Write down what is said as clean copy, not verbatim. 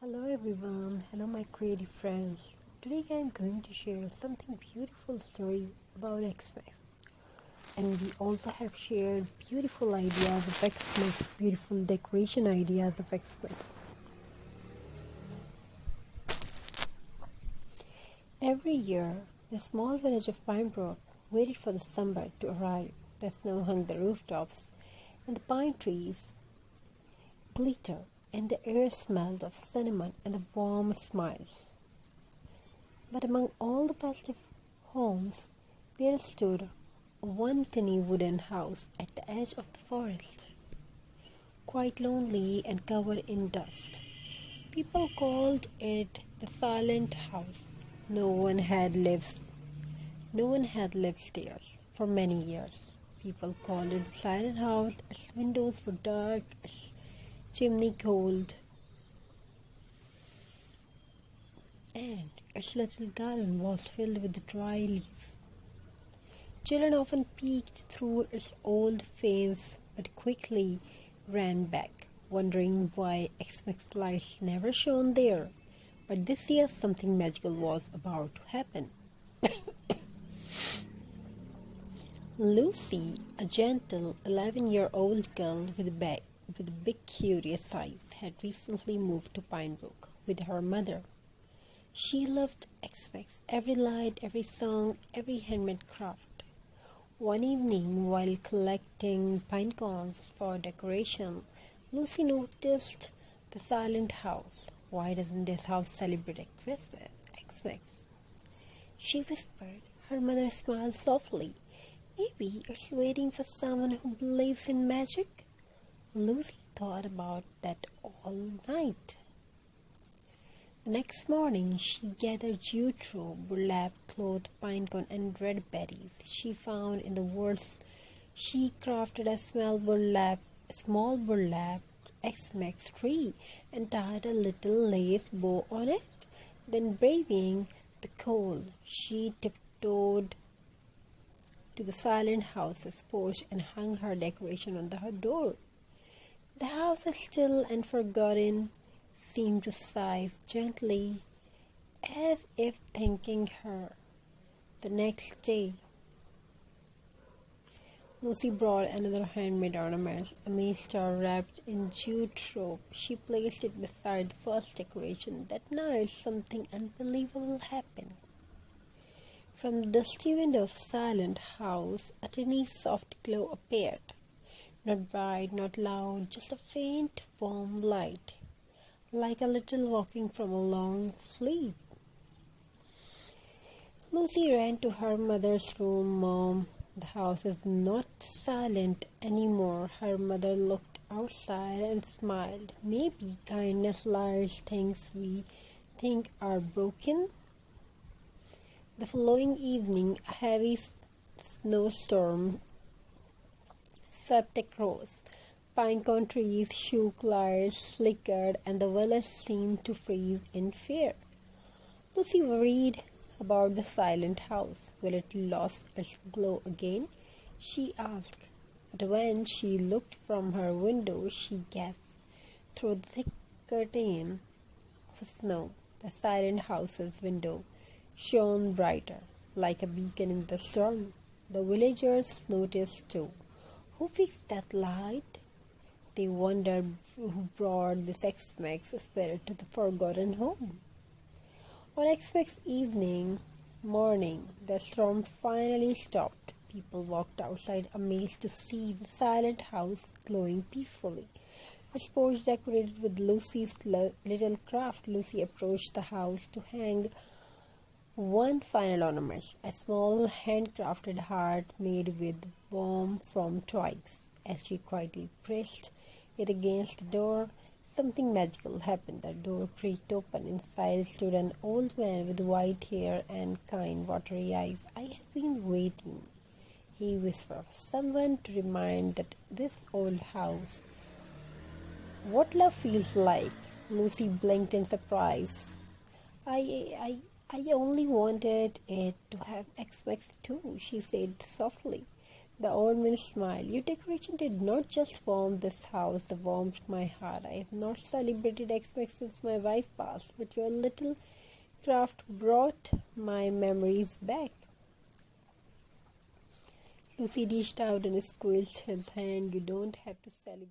Hello everyone, hello my creative friends. Today I am going to share something beautiful story about Xmas. And we also have shared beautiful ideas of Xmas, beautiful decoration ideas of Xmas. Every year, the small village of Pinebrook waited for the summer to arrive. The snow hung the rooftops, and the pine trees glitter, and the air smelled of cinnamon and the warm smiles. But among all the festive homes, there stood one tiny wooden house at the edge of the forest, quite lonely and covered in dust. People called it the silent house. No one had lived no one had lived there for many years. People called it the silent house. Its windows were dark, its chimney cold, and its little garden was filled with dry leaves. Children often peeked through its old fence but quickly ran back, wondering why Xmas lights never shone there. But this year something magical was about to happen. Lucy, a gentle 11-year-old girl with big curious eyes, had recently moved to Pinebrook with her mother. She loved Xmas, every light, every song, every handmade craft. One evening, while collecting pine cones for decoration, Lucy noticed the silent house. Why doesn't this house celebrate Xmas? She whispered. Her mother smiled softly. Maybe it's waiting for someone who believes in magic. Lucy thought about that all night. The next morning, she gathered jute-rope, burlap, cloth, pinecone, and red berries she found in the woods. She crafted a small burlap Xmas tree and tied a little lace bow on it. Then, braving the cold, she tiptoed to the silent house's porch and hung her decoration on her door. The house, still and forgotten, seemed to sigh gently, as if thanking her. The next day, Lucy brought another handmade ornament, a miniature wrapped in jute rope. She placed it beside the first decoration. That night, something unbelievable happened. From the dusty window of the silent house, a tiny soft glow appeared. Not bright, not loud, just a faint, warm light, like a little walking from a long sleep. Lucy ran to her mother's room. Mom, the house is not silent anymore. Her mother looked outside and smiled. Maybe kindness lights things we think are broken. The following evening, a heavy snowstorm swept across. Pinecone trees shook, lights flickered, and the village seemed to freeze in fear. Lucy worried about the silent house. Will it lose its glow again? She asked. But when she looked from her window, she gasped. Through the thick curtain of snow, the silent house's window shone brighter, like a beacon in the storm. The villagers noticed too. Who fixed that light? They wondered who brought this Xmas spirit to the forgotten home. On Xmas morning, the storm finally stopped. People walked outside amazed to see the silent house glowing peacefully. Its porch decorated with Lucy's little craft. Lucy approached the house to hang one final ornament, a small handcrafted heart made with warmth from twigs. As she quietly pressed it against the door, something magical happened. The door creaked open. Inside stood an old man with white hair and kind, watery eyes. I have been waiting, he whispered, for someone to remind that this old house what love feels like. Lucy blinked in surprise. I only wanted it to have Xmas too, she said softly. The old man smiled. Your decoration did not just warm this house, they warmed my heart. I have not celebrated Xmas since my wife passed, but your little craft brought my memories back. Lucy reached out and squeezed his hand. You don't have to celebrate.